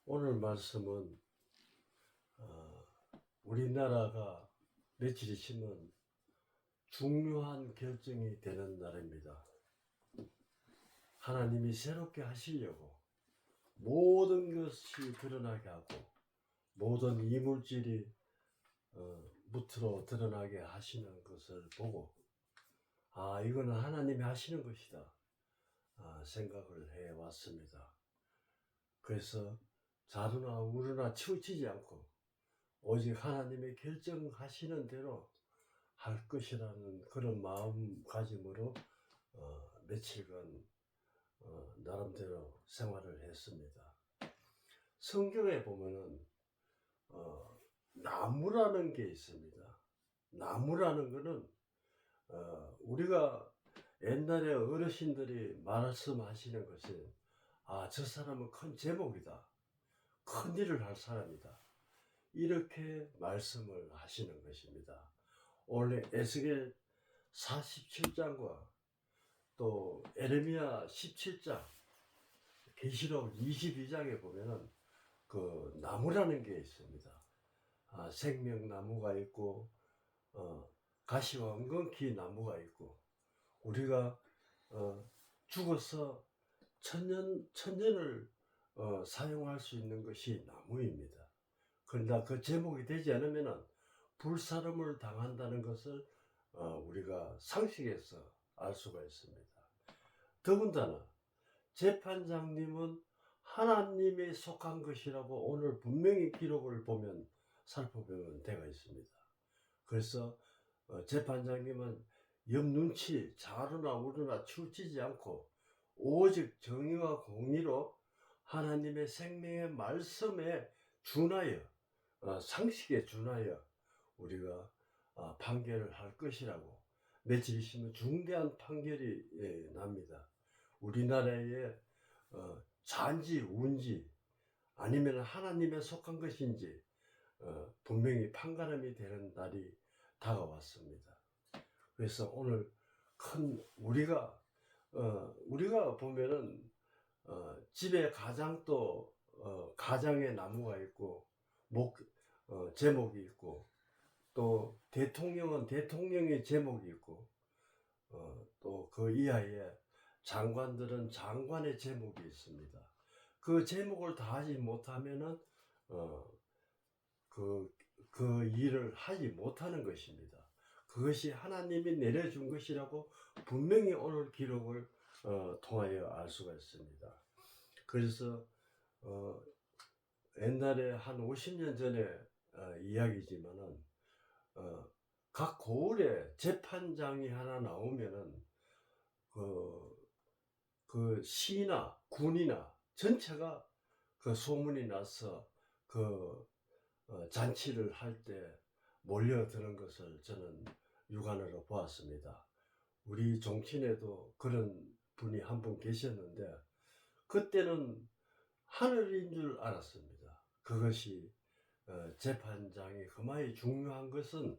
오늘 말씀은 어, 우리나라가 며칠 있으면 중요한 결정이 되는 날입니다. 하나님이 새롭게 하시려고 모든 것이 드러나게 하고 모든 이물질이 무트로 드러나게 하시는 것을 보고 이거는 하나님이 하시는 것이다 생각을 해왔습니다. 그래서 자루나 우루나 치우치지 않고 오직 하나님의 결정하시는 대로 할 것이라는 그런 마음가짐으로 며칠간 나름대로 생활을 했습니다. 성경에 보면은 나무라는 게 있습니다. 나무라는 거는 우리가 옛날에 어르신들이 말씀하시는 것은 저 사람은 큰 제목이다. 큰 일을 할 사람이다. 이렇게 말씀을 하시는 것입니다. 오늘 에스겔 47장과 또 에레미야 17장, 계시록 22장에 보면은 그 나무라는 게 있습니다. 생명나무가 있고 가시와 은근키 나무가 있고 우리가 죽어서 천년을 사용할 수 있는 것이 나무입니다. 그러나 그 제목이 되지 않으면 불사름을 당한다는 것을 우리가 상식에서 알 수가 있습니다. 더군다나 재판장님은 하나님에 속한 것이라고 오늘 분명히 기록을 보면 살펴보면 되어 있습니다. 그래서 재판장님은 옆 눈치 자루나 우루나 치우치지 않고 오직 정의와 공의로 하나님의 생명의 말씀에 준하여 상식에 준하여 우리가 판결을 할 것이라고 며칠 있으면 중대한 판결이 납니다. 우리나라의 잔지 운지 아니면 하나님에 속한 것인지 분명히 판가름이 되는 날이 다가왔습니다. 그래서 오늘 우리가 보면은 집에 가장도 가장의 나무가 있고 제목이 있고 또 대통령은 대통령의 제목이 있고 또 그 이하에 장관들은 장관의 제목이 있습니다. 그 제목을 다 하지 못하면은 그 일을 하지 못하는 것입니다. 그것이 하나님이 내려준 것이라고 분명히 오늘 기록을 통하여 알 수가 있습니다. 그래서 옛날에 한 50년 전에 이야기지만은 각 고을에 재판장이 하나 나오면은 그 시나 군이나 전체가 그 소문이 나서 그 잔치를 할 때 몰려드는 것을 저는 육안으로 보았습니다. 우리 종친에도 그런 분이 한 분 계셨는데 그때는 하늘인 줄 알았습니다. 그것이 재판장이 그마이 중요한 것은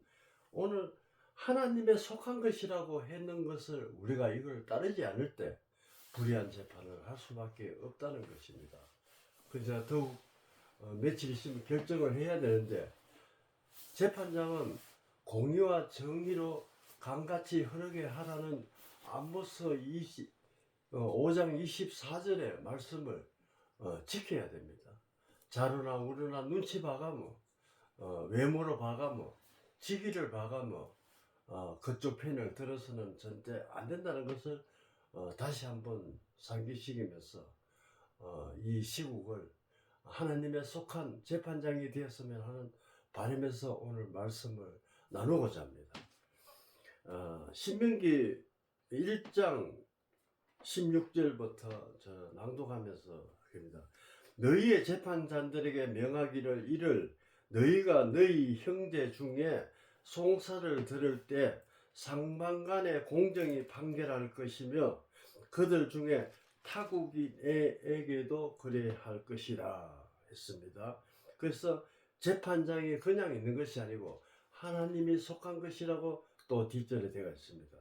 오늘 하나님에 속한 것이라고 했는 것을 우리가 이걸 따르지 않을 때 불의한 재판을 할 수밖에 없다는 것입니다. 그래서 더욱 며칠 있으면 결정을 해야 되는데 재판장은 공의와 정의로 강같이 흐르게 하라는 아모스 5장 24절의 말씀을 지켜야 됩니다. 자루나 우루나 눈치 봐가며 외모로 봐가며 직위를 봐가며 그쪽 편을 들어서는 절대 안 된다는 것을 다시 한번 상기시키면서 이 시국을 하나님에 속한 재판장이 되었으면 하는 바람에서 오늘 말씀을 나누고자 합니다. 신명기 1장 16절부터 저 낭독하면서 합니다. 너희의 재판장들에게 명하기를 이를 너희가 너희 형제 중에 송사를 들을 때 상방간에 공정히 판결할 것이며 그들 중에 타국인에게도 그래 할 것이라 했습니다. 그래서 재판장이 그냥 있는 것이 아니고 하나님이 속한 것이라고 또 뒷절에 되어 있습니다.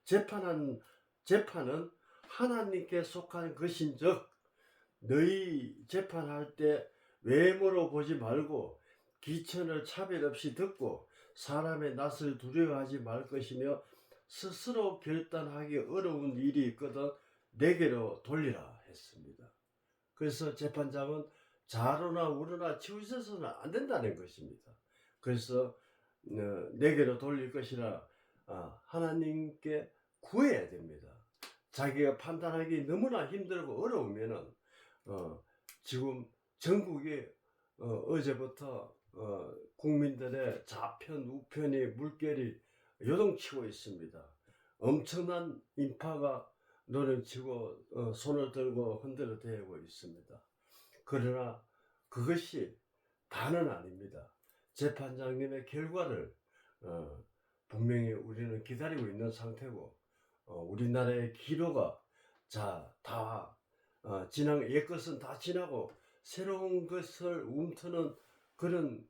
재판은 하나님께 속한 것인즉 너희 재판할 때 외모로 보지 말고 기천을 차별 없이 듣고 사람의 낯을 두려워하지 말 것이며 스스로 결단하기 어려운 일이 있거든 내게로 돌리라 했습니다. 그래서 재판장은 좌로나 우로나 치우쳐서는 안 된다는 것입니다. 그래서 내게로 돌릴 것이라 하나님께 구해야 됩니다. 자기가 판단하기 너무나 힘들고 어려우면은 지금 전국에 어제부터 국민들의 좌편 우편이 물결이 요동치고 있습니다. 엄청난 인파가 노름치고 손을 들고 흔들어 대고 있습니다. 그러나 그것이 다는 아닙니다. 재판장님의 결과를 분명히 우리는 기다리고 있는 상태고 우리나라의 기로가 다 지난 옛것은 다 지나고 새로운 것을 움트는 그런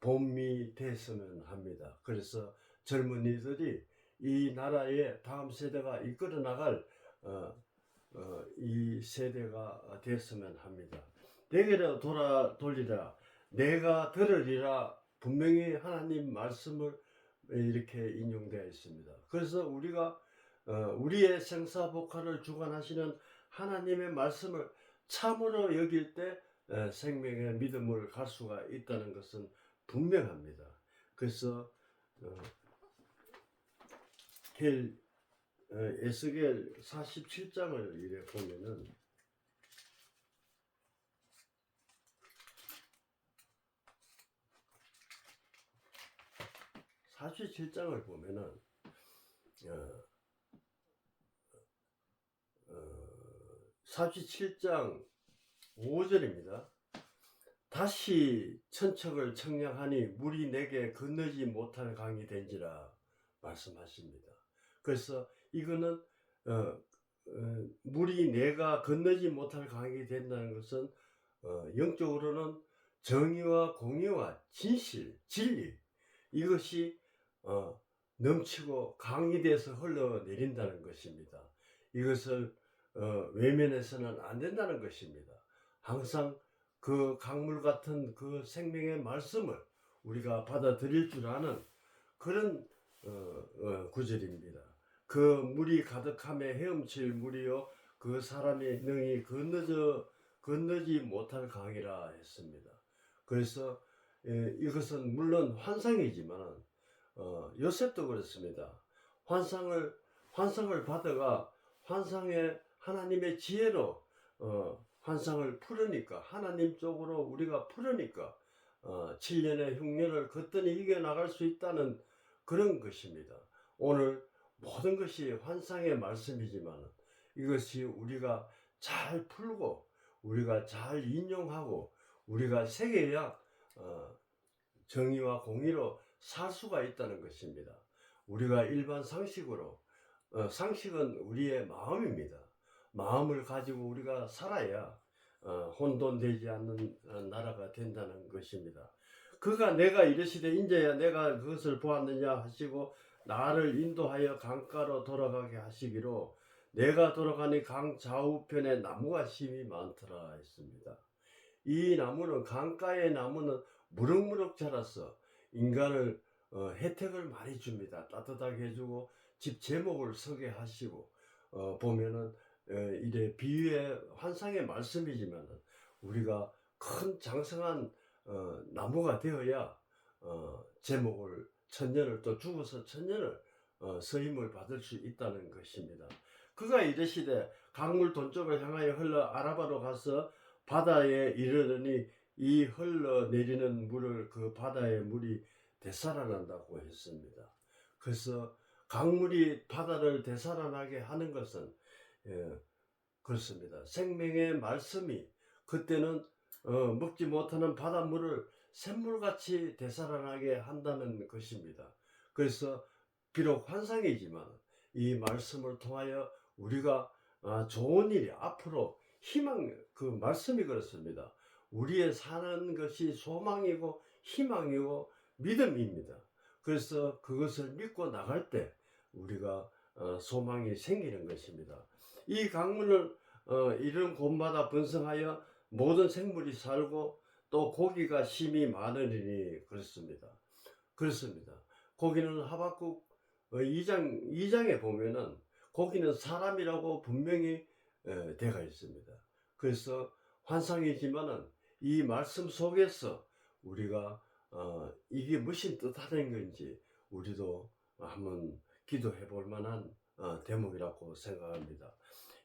봄이 됐으면 합니다. 그래서 젊은이들이 이 나라의 다음 세대가 이끌어 나갈 이 세대가 됐으면 합니다. 내게로 돌리라 내가 들으리라 분명히 하나님 말씀을 이렇게 인용되어 있습니다. 그래서 우리가 우리의 생사복화를 주관하시는 하나님의 말씀을 참으로 여길 때 생명의 믿음을 갈 수가 있다는 것은 분명합니다. 그래서 에스겔 47장을 이래 보면은 47장을 보면은 47장 5절입니다. 다시 천척을 청량하니 물이 내게 건너지 못할 강이 된지라 말씀하십니다. 그래서 이거는 물이 내가 건너지 못할 강이 된다는 것은 영적으로는 정의와 공의와 진실, 진리 이것이 넘치고 강이 돼서 흘러내린다는 것입니다. 이것을 외면해서는 안 된다는 것입니다. 항상 그 강물 같은 그 생명의 말씀을 우리가 받아들일 줄 아는 그런 구절입니다. 그 물이 가득함에 헤엄칠 물이요 그 사람의 능히 건너지 못할 강이라 했습니다. 그래서 이것은 물론 환상이지만 요셉도 그렇습니다. 환상을 받아가 환상의 하나님의 지혜로 환상을 풀으니까 하나님 쪽으로 우리가 풀으니까 7년의 흉년을 거뜬히 이겨나갈 수 있다는 그런 것입니다. 오늘 모든 것이 환상의 말씀이지만 이것이 우리가 잘 풀고 우리가 잘 인용하고 우리가 새겨야 정의와 공의로 살 수가 있다는 것입니다. 우리가 일반 상식으로 상식은 우리의 마음입니다. 마음을 가지고 우리가 살아야 혼돈되지 않는 나라가 된다는 것입니다. 그가 내가 이르시되 인자야 내가 그것을 보았느냐 하시고 나를 인도하여 강가로 돌아가게 하시기로 내가 돌아가니 강 좌우편에 나무가 심이 많더라 했습니다. 이 나무는 강가의 나무는 무럭무럭 자라서 인간을 혜택을 많이 줍니다. 따뜻하게 해주고 집 제목을 서게 하시고 보면은 이래 비유의 환상의 말씀이지만 우리가 큰 장성한 나무가 되어야 제목을 천년을 또 죽어서 천년을 서임을 받을 수 있다는 것입니다. 그가 이르시되 강물 동쪽을 향하여 흘러 아라바로 가서 바다에 이르더니 이 흘러내리는 물을 그 바다의 물이 되살아난다고 했습니다. 그래서 강물이 바다를 되살아나게 하는 것은 그렇습니다. 생명의 말씀이 그때는 먹지 못하는 바닷물을 샘물같이 되살아나게 한다는 것입니다. 그래서 비록 환상이지만 이 말씀을 통하여 우리가 좋은 일이 앞으로 희망 그 말씀이 그렇습니다. 우리의 사는 것이 소망이고 희망이고 믿음입니다. 그래서 그것을 믿고 나갈 때 우리가 소망이 생기는 것입니다. 이 강물을 이런 곳마다 번성하여 모든 생물이 살고 또 고기가 심이 많으리니 그렇습니다. 그렇습니다. 고기는 하박국 2장에 보면은 고기는 사람이라고 분명히 되어 있습니다. 그래서 환상이지만은 이 말씀 속에서 우리가 이게 무슨 뜻하는 건지 우리도 한번 기도해 볼 만한 대목이라고 생각합니다.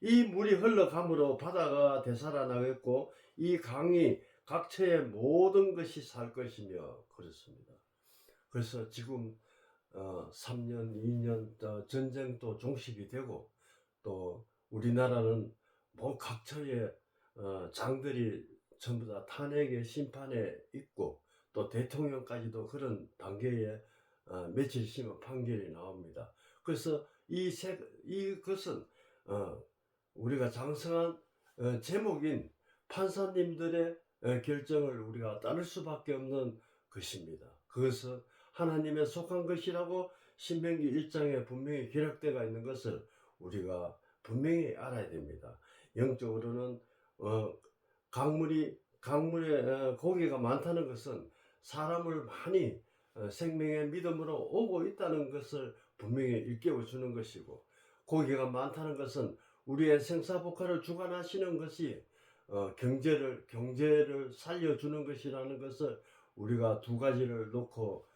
이 물이 흘러감으로 바다가 되살아나겠고 이 강이 각처의 모든 것이 살 것이며 그렇습니다. 그래서 지금 3년, 2년 전쟁도 종식이 되고 또 우리나라는 뭐 각처의 장들이 전부 다 탄핵의 심판에 있고 또 대통령까지도 그런 단계에 며칠 있으면 판결이 나옵니다. 그래서 이것은 우리가 장성한 제목인 판사님들의 결정을 우리가 따를 수밖에 없는 것입니다. 그것은 하나님의 속한 것이라고 신명기 1장에 분명히 기록되어 있는 것을 우리가 분명히 알아야 됩니다. 영적으로는 강물에 고기가 많다는 것은 사람을 많이 생명의 믿음으로 오고 있다는 것을 분명히 일깨워 주는 것이고, 고기가 많다는 것은 우리의 생사복화를 주관하시는 것이 경제를 살려주는 것이라는 것을 우리가 두 가지를 놓고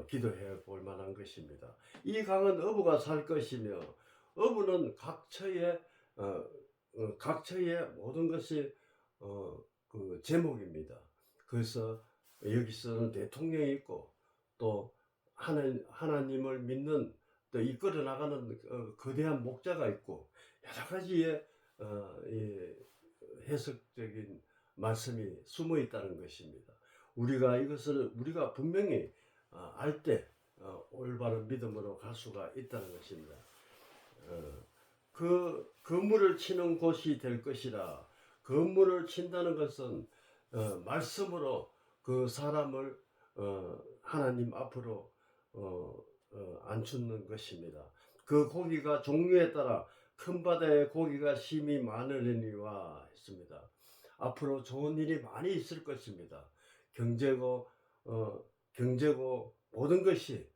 기도해 볼 만한 것입니다. 이 강은 어부가 살 것이며, 어부는 각처의 모든 것이 그 제목입니다. 그래서 여기서는 대통령이 있고 또 하나님을 믿는 또 이끌어 나가는 거대한 목자가 있고 여러 가지의 해석적인 말씀이 숨어 있다는 것입니다. 우리가 분명히 알 때 올바른 믿음으로 갈 수가 있다는 것입니다. 그물을 치는 곳이 될 것이라. 그물을 친다는 것은 말씀으로 그 사람을 하나님 앞으로 앉추는 것입니다. 그 고기가 종류에 따라 큰 바다의 고기가 심이 많으리니와 했습니다. 앞으로 좋은 일이 많이 있을 것입니다. 경제고 모든 것이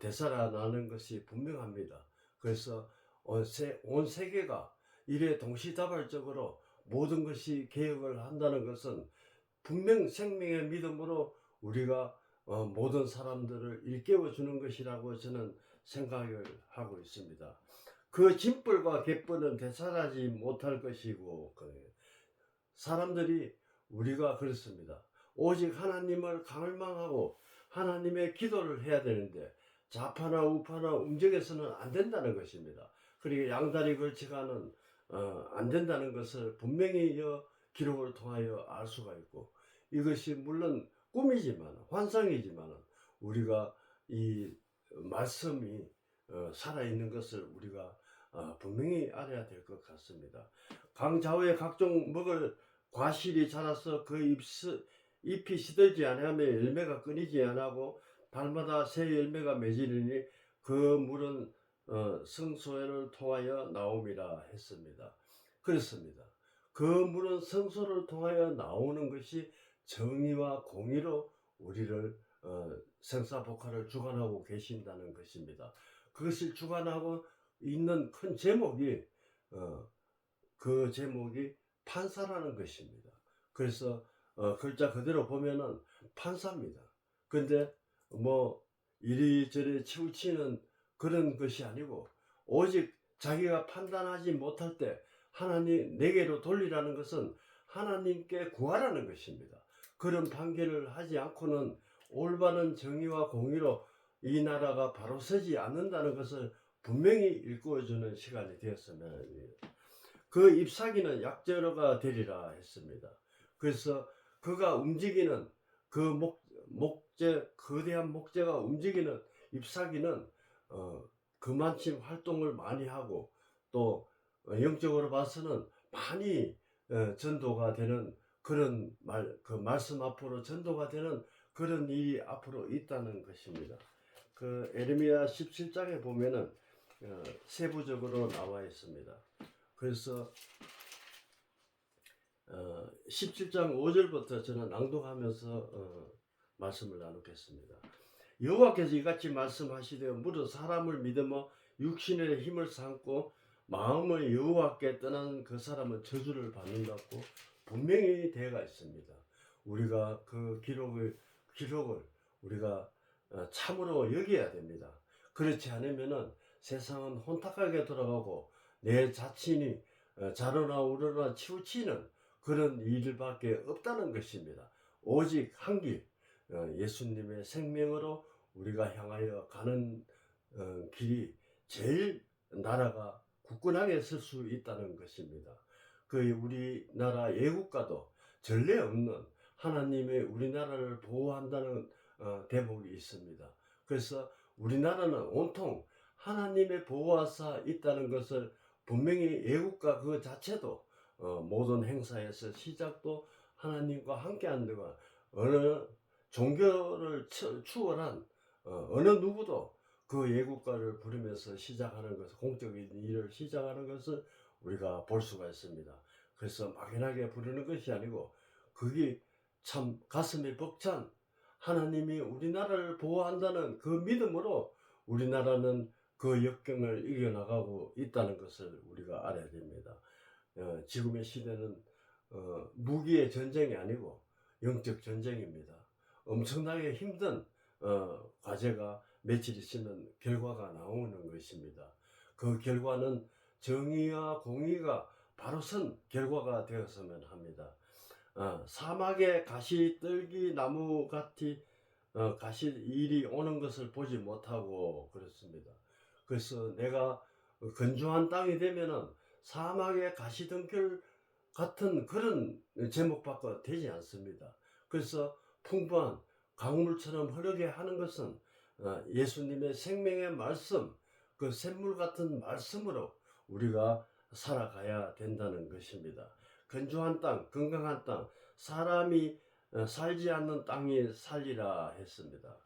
되살아나는 것이 분명합니다. 그래서 온 세계가 이래 동시다발적으로 모든 것이 개혁을 한다는 것은 분명 생명의 믿음으로 우리가 모든 사람들을 일깨워 주는 것이라고 저는 생각을 하고 있습니다. 그 진뿔과 갯벌은 되살아나지 못할 것이고, 사람들이 우리가 그렇습니다. 오직 하나님을 갈망하고 하나님의 기도를 해야 되는데 좌파나 우파나 움직여서는 안 된다는 것입니다. 그리고 양다리 걸치가는 안 된다는 것을 분명히 기록을 통하여 알 수가 있고, 이것이 물론 꿈이지만 환상이지만 우리가 이 말씀이 살아있는 것을 우리가 분명히 알아야 될 것 같습니다. 강 좌우에 각종 먹을 과실이 자라서 그 잎이 시들지 아니하며 열매가 끊이지 아니하고 달마다 새 열매가 맺으리니 그 물은 성소를 통하여 나옴이라 했습니다. 그렇습니다. 그 물은 성소를 통하여 나오는 것이 정의와 공의로 우리를 생사복화를 주관하고 계신다는 것입니다. 그것을 주관하고 있는 큰 제목이 그 제목이 판사라는 것입니다. 그래서 글자 그대로 보면은 판사입니다. 근데 뭐 이리저리 치우치는 그런 것이 아니고 오직 자기가 판단하지 못할 때 하나님 내게로 돌리라는 것은 하나님께 구하라는 것입니다. 그런 판결을 하지 않고는 올바른 정의와 공의로 이 나라가 바로 서지 않는다는 것을 분명히 일깨워주는 시간이 되었으면 합니다. 그 잎사귀는 약재로가 되리라 했습니다. 그래서 그가 움직이는 그 거대한 목재가 움직이는 잎사귀는 그만큼 활동을 많이 하고 또 영적으로 봐서는 많이 전도가 되는 그런 그 말씀 앞으로 전도가 되는 그런 일이 앞으로 있다는 것입니다. 그 에레미야 17장에 보면은 세부적으로 나와 있습니다. 그래서 17장 5절부터 저는 낭독하면서 말씀을 나누겠습니다. 여호와께서 이같이 말씀하시되 무릇 사람을 믿으며 육신의 힘을 삼고 마음을 여호와께 떠나는 그 사람은 저주를 받는다고 분명히 되어 있습니다. 우리가 그 기록을 우리가 참으로 여겨야 됩니다. 그렇지 않으면은 세상은 혼탁하게 돌아가고 내 자신이 자로나 우러나 치우치는 그런 일밖에 없다는 것입니다. 오직 한 길, 예수님의 생명으로 우리가 향하여 가는 길이 제일 나라가 굳건하게 설 수 있다는 것입니다. 그 우리나라 예국가도 전례 없는 하나님의 우리나라를 보호한다는 대목이 있습니다. 그래서 우리나라는 온통 하나님의 보호하사 있다는 것을 분명히 예국가 그 자체도 모든 행사에서 시작도 하나님과 함께하는 데가 어느 종교를 추월한 어느 누구도 그 예국가를 부르면서 시작하는 것을, 공적인 일을 시작하는 것을 우리가 볼 수가 있습니다. 그래서 막연하게 부르는 것이 아니고 그게 참 가슴이 벅찬 하나님이 우리나라를 보호한다는 그 믿음으로 우리나라는 그 역경을 이겨나가고 있다는 것을 우리가 알아야 됩니다. 지금의 시대는 무기의 전쟁이 아니고 영적 전쟁입니다. 엄청나게 힘든 과제가 며칠 있으면 결과가 나오는 것입니다. 그 결과는 정의와 공의가 바로 선 결과가 되었으면 합니다. 사막에 가시떨기 나무 같이 가시 일이 오는 것을 보지 못하고 그렇습니다. 그래서 내가 건조한 땅이 되면은 사막의 가시덩굴 같은 그런 제목밖에 되지 않습니다. 그래서 풍부한 강물처럼 흐르게 하는 것은 예수님의 생명의 말씀, 그 샘물 같은 말씀으로 우리가 살아가야 된다는 것입니다. 건조한 땅, 건강한 땅, 사람이 살지 않는 땅이 살리라 했습니다.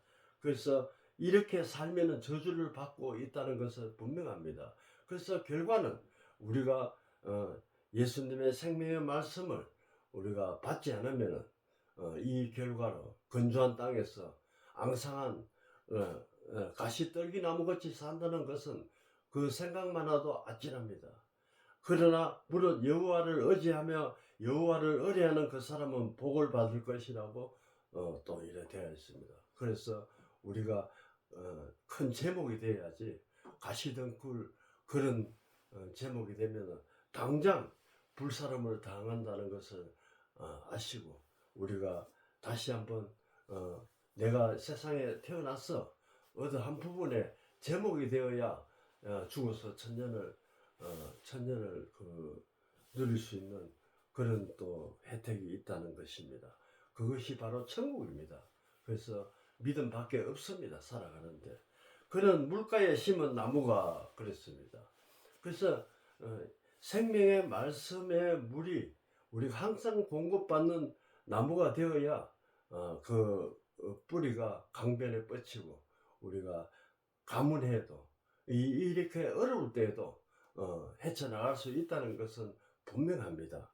그래서 이렇게 살면은 저주를 받고 있다는 것은 분명합니다. 그래서 결과는 우리가 예수님의 생명의 말씀을 우리가 받지 않으면은 이 결과로 건조한 땅에서 앙상한 가시떨기 나무같이 산다는 것은 그 생각만 해도 아찔합니다. 그러나 무릇 여호와를 의지하며 여호와를 의뢰하는 그 사람은 복을 받을 것이라고 또 이래 되어 있습니다. 그래서 우리가 큰 제목이 돼야지 가시덩굴 그런 제목이 되면 당장 불사름을 당한다는 것을 아시고 우리가 다시 한번 내가 세상에 태어나서 어느 한 부분에 제목이 되어야 죽어서 천년을 누릴 수 있는 그런 또 혜택이 있다는 것입니다. 그것이 바로 천국입니다. 그래서 믿음밖에 없습니다. 살아가는데 그런 물가에 심은 나무가 그렇습니다. 그래서 생명의 말씀의 물이 우리가 항상 공급받는 나무가 되어야 그 뿌리가 강변에 뻗치고 우리가 가문해도 이렇게 어려울 때에도 헤쳐나갈 수 있다는 것은 분명합니다.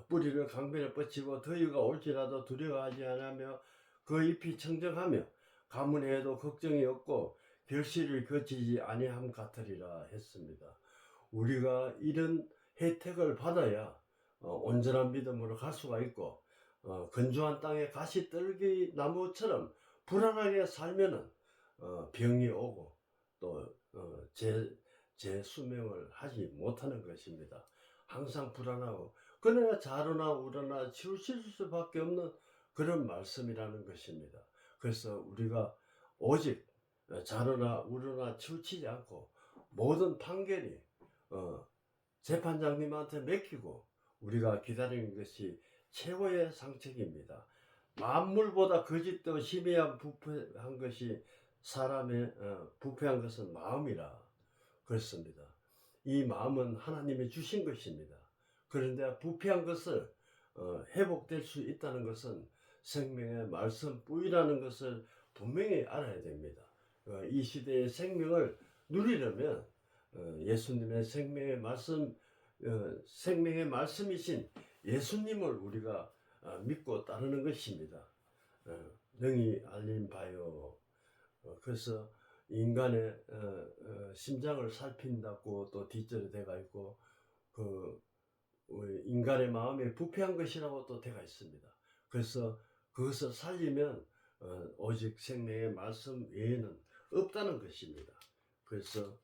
뿌리를 강변에 뻗치고 더위가 올지라도 두려워하지 않으며 그 잎이 청정하며 가문해도 걱정이 없고 결실을 거치지 아니함 같으리라 했습니다. 우리가 이런 혜택을 받아야 온전한 믿음으로 갈 수가 있고 건조한 땅에 가시떨기 나무처럼 불안하게 살면은 병이 오고 또 제 수명을 하지 못하는 것입니다. 항상 불안하고 그러나 자로나 우러나 치우칠 수밖에 없는 그런 말씀이라는 것입니다. 그래서 우리가 오직 자로나 우러나 치우치지 않고 모든 판결이 재판장님한테 맡기고 우리가 기다리는 것이 최고의 상책입니다. 만물보다 거짓도 심해야 부패한 것이 사람의 부패한 것은 마음이라 그렇습니다. 이 마음은 하나님이 주신 것입니다. 그런데 부패한 것을 회복될 수 있다는 것은 생명의 말씀 뿌이라는 것을 분명히 알아야 됩니다. 이 시대의 생명을 누리려면 예수님의 생명의 말씀이신 예수님을 우리가 믿고 따르는 것입니다. 능히 알린 바요. 그래서 인간의 심장을 살핀다고 또 뒷절에 되가 있고, 그 인간의 마음에 부패한 것이라고 또 되가 있습니다. 그래서 그것을 살리면 오직 생명의 말씀 외에는 없다는 것입니다. 그래서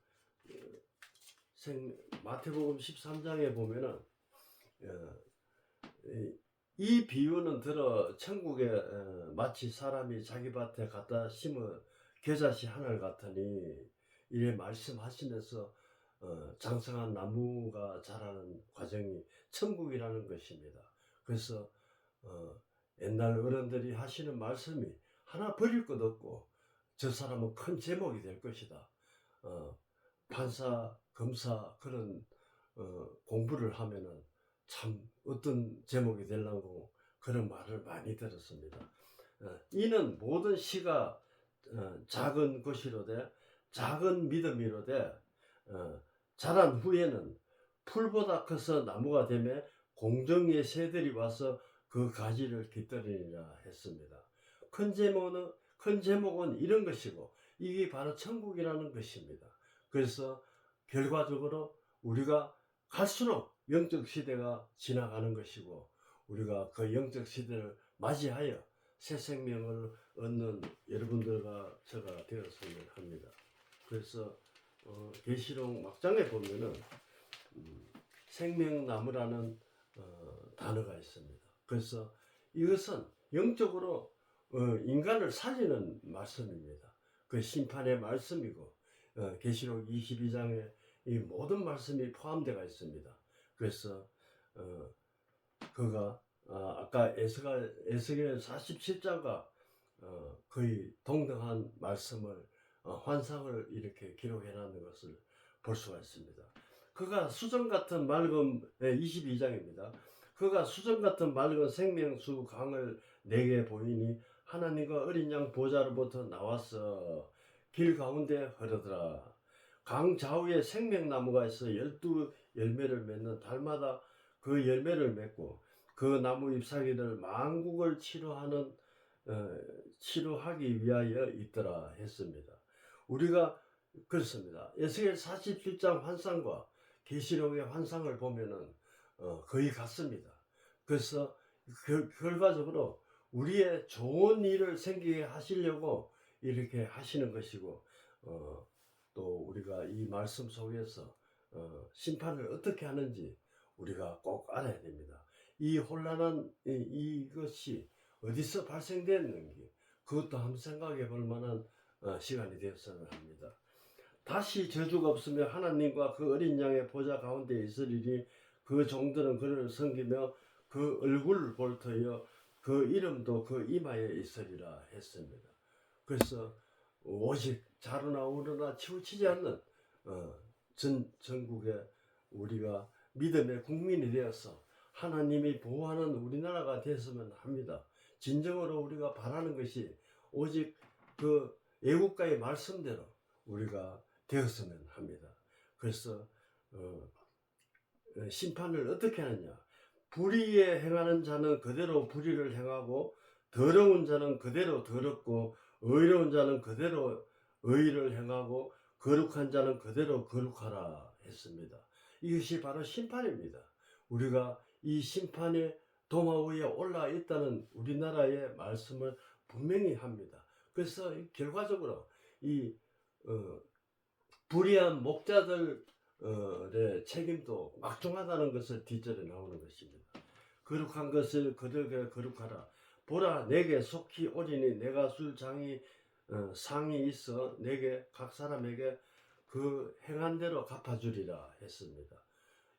마태복음 13장에 보면은 이 비유는 들어 천국에 마치 사람이 자기 밭에 갖다 심어 겨자씨 하늘 같으니, 이래 말씀하시면서 장성한 나무가 자라는 과정이 천국이라는 것입니다. 그래서 옛날 어른들이 하시는 말씀이 하나 버릴 것 없고, 저 사람은 큰 제목이 될 것이다. 판사, 검사 그런 공부를 하면은 참 어떤 제목이 되려고 그런 말을 많이 들었습니다. 이는 모든 시가 작은 것이로되 작은 믿음이로되 자란 후에는 풀보다 커서 나무가 되며 공정의 새들이 와서 그 가지를 깃들이니라 했습니다. 큰 제목은 이런 것이고, 이게 바로 천국이라는 것입니다. 그래서 결과적으로 우리가 갈수록 영적 시대가 지나가는 것이고, 우리가 그 영적 시대를 맞이하여 새 생명을 얻는 여러분들과 제가 되었으면 합니다. 그래서 계시록 막장에 보면은 생명나무라는 단어가 있습니다. 그래서 이것은 영적으로 인간을 살리는 말씀입니다. 그 심판의 말씀이고, 계시록 22장에 이 모든 말씀이 포함되어 있습니다. 그래서 그가 아까 에스겔 47장과 거의 동등한 말씀을 환상을 이렇게 기록해 놨는 것을 볼 수가 있습니다. 그가 수정 같은 맑은 22장입니다. 그가 수정 같은 맑은 생명수 강을 내게 보이니 하나님과 어린 양 보좌로부터 나와서 길 가운데 흐르더라. 강 좌우에 생명나무가 있어 12열매를 맺는 달마다 그 열매를 맺고, 그 나무 잎사귀를 만국을 치료하기 위하여 있더라 했습니다. 우리가 그렇습니다. 에스겔 47장 환상과 계시록의 환상을 보면은 거의 같습니다. 그래서 결과적으로 우리의 좋은 일을 생기게 하시려고 이렇게 하시는 것이고, 또 우리가 이 말씀 속에서 심판을 어떻게 하는지 우리가 꼭 알아야 됩니다. 이 혼란한 이것이 어디서 발생됐는지 그것도 한번 생각해 볼 만한 시간이 되었으면 합니다. 다시 저주가 없으며 하나님과 그 어린 양의 보좌 가운데 있으리니 그 종들은 그를 섬기며 그 얼굴을 볼 터여 그 이름도 그 이마에 있으리라 했습니다. 그래서 오직 자루나 우르나 치우치지 않는 전국에 우리가 믿음의 국민이 되어서 하나님이 보호하는 우리나라가 됐으면 합니다. 진정으로 우리가 바라는 것이 오직 그 애국가의 말씀대로 우리가 되었으면 합니다. 그래서 심판을 어떻게 하느냐? 불의에 행하는 자는 그대로 불의를 행하고, 더러운 자는 그대로 더럽고, 의로운 자는 그대로 의를 행하고, 거룩한 자는 그대로 거룩하라 했습니다. 이것이 바로 심판입니다. 우리가 이 심판의 도마 위에 올라 있다는 우리나라의 말씀을 분명히 합니다. 그래서 결과적으로 이 불의한 목자들의 책임도 막중하다는 것을 뒷절에 나오는 것입니다. 거룩한 것을 그들에게 거룩하라. 보라, 내게 속히 오리니 내가 줄 상이 있어 내게 각 사람에게 그 행한 대로 갚아주리라 했습니다.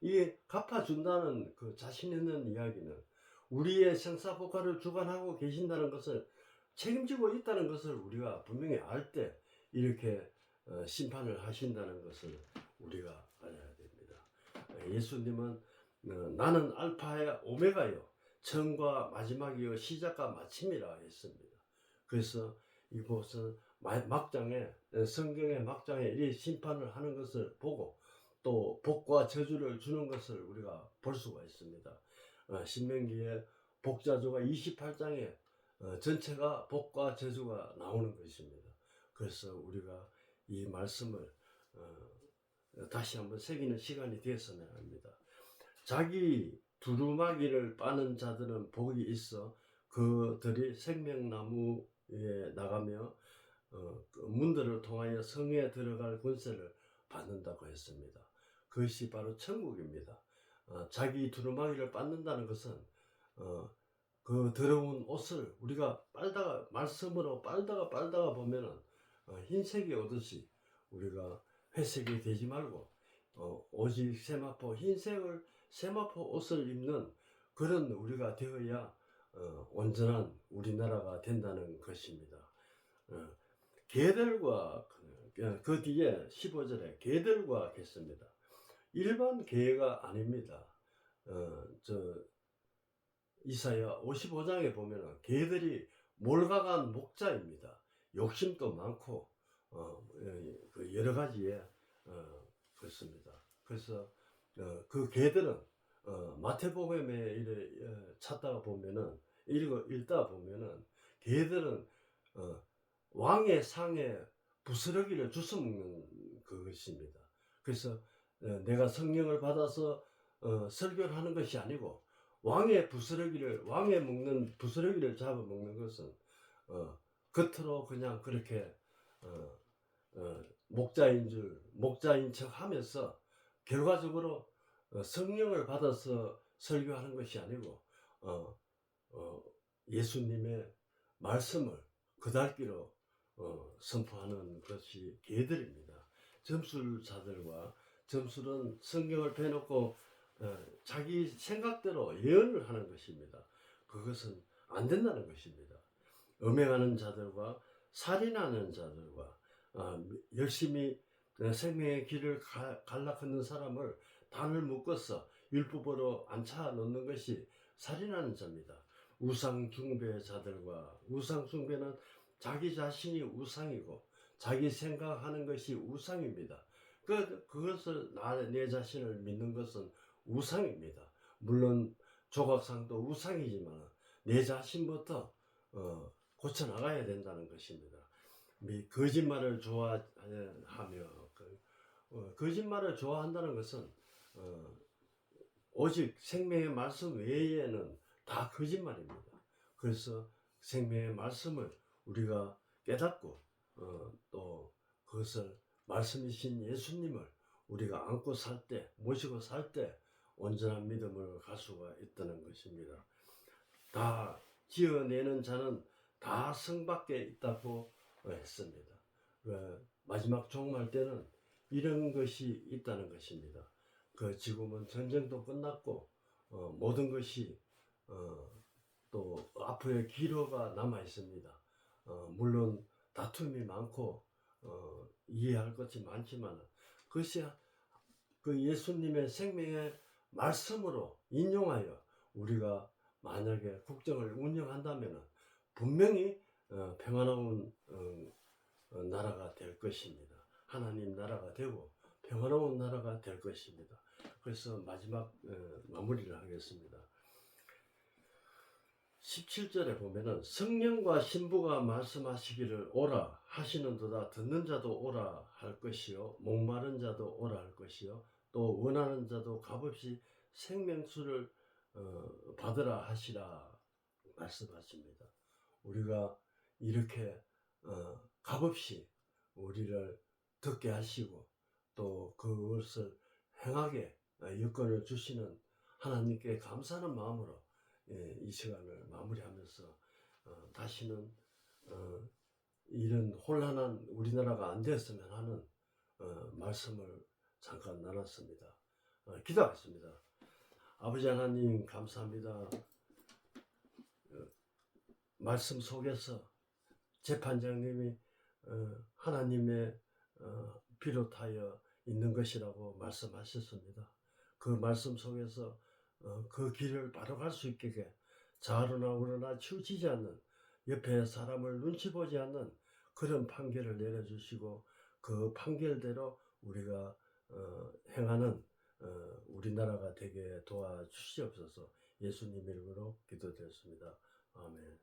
이 갚아준다는 그 자신 있는 이야기는 우리의 생사복화를 주관하고 계신다는 것을, 책임지고 있다는 것을 우리가 분명히 알 때 이렇게 심판을 하신다는 것을 우리가 알아야 됩니다. 예수님은 나는 알파의 오메가요 처음과 마지막이요 시작과 마침이라 했습니다. 그래서 이곳은 막장에, 성경의 막장에 이 심판을 하는 것을 보고 또 복과 저주를 주는 것을 우리가 볼 수가 있습니다. 신명기의 복자조가 28장에 전체가 복과 저주가 나오는 것입니다. 그래서 우리가 이 말씀을 다시 한번 새기는 시간이 되었으면 합니다. 자기 두루마기를 빠는 자들은 복이 있어 그들이 생명나무에 나가며 그 문들을 통하여 성에 들어갈 권세를 받는다고 했습니다. 그것이 바로 천국입니다. 자기 두루마기를 빻는다는 것은 그 더러운 옷을 우리가 빨다가 말씀으로 빨다가 보면은 흰색이 오듯이 우리가 회색이 되지 말고 오직 세마포 흰색을 세마포 옷을 입는 그런 우리가 되어야 온전한 우리나라가 된다는 것입니다. 개들과 그 뒤에 15절에 개들과 했습니다. 일반 개가 아닙니다. 이사야 55장에 보면 개들이 몰각한 목자입니다. 욕심도 많고 그 여러 가지에 그렇습니다. 그래서 그 개들은 마태복음에 찾다가 보면은 읽다 보면은 개들은 왕의 상에 부스러기를 주워 먹는 그것입니다. 그래서 내가 성령을 받아서 설교를 하는 것이 아니고 왕의 먹는 부스러기를 잡아먹는 것은 겉으로 그냥 그렇게 목자인 척 하면서 결과적으로 성령을 받아서 설교하는 것이 아니고 예수님의 말씀을 그달기로 선포하는 것이 개들입니다. 점술자들과 점술은 성경을 빼놓고 자기 생각대로 예언을 하는 것입니다. 그것은 안 된다는 것입니다. 음행하는 자들과 살인하는 자들과 열심히 생명의 길을 갈라 걷는 사람을 단을 묶어서 율법으로 앉혀 놓는 것이 살인하는 자입니다. 우상숭배자들과 우상숭배는 자기 자신이 우상이고 자기 생각하는 것이 우상입니다. 그것을 내 자신을 믿는 것은 우상입니다. 물론 조각상도 우상이지만 내 자신부터 고쳐나가야 된다는 것입니다. 거짓말을 좋아하며 거짓말을 좋아한다는 것은 오직 생명의 말씀 외에는 다 거짓말입니다. 그래서 생명의 말씀을 우리가 깨닫고 또 그것을 말씀이신 예수님을 우리가 안고 살 때, 모시고 살 때 온전한 믿음을 갈 수가 있다는 것입니다. 다 지어내는 자는 다 성 밖에 있다고 했습니다. 마지막 종말 때는 이런 것이 있다는 것입니다. 지금은 전쟁도 끝났고 모든 것이 또 앞으로의 기로가 남아 있습니다. 물론 다툼이 많고 이해할 것이 많지만 그것이 그 예수님의 생명의 말씀으로 인용하여 우리가 만약에 국정을 운영한다면 분명히 평화로운 나라가 될 것입니다. 하나님 나라가 되고 평화로운 나라가 될 것입니다. 그래서 마지막 마무리를 하겠습니다. 17절에 보면은 성령과 신부가 말씀하시기를 오라 하시는도다. 듣는 자도 오라 할 것이요 목마른 자도 오라 할 것이요 또 원하는 자도 값없이 생명수를 받으라 하시라 말씀하십니다. 우리가 이렇게 값없이 우리를 듣게 하시고 또 그것을 행하게 여건을 주시는 하나님께 감사하는 마음으로 이 시간을 마무리하면서 다시는 이런 혼란한 우리나라가 안 됐으면 하는 말씀을 잠깐 나눴습니다. 기도하겠습니다. 아버지 하나님 감사합니다. 말씀 속에서 재판장님이 하나님의 비롯하여 있는 것이라고 말씀하셨습니다. 그 말씀 속에서 그 길을 바로 갈 수 있게 좌로나 우로나 치우치지 않는 옆에 사람을 눈치 보지 않는 그런 판결을 내려주시고 그 판결대로 우리가 행하는 우리나라가 되게 도와주시옵소서. 예수님 이름으로 기도드렸습니다. 아멘.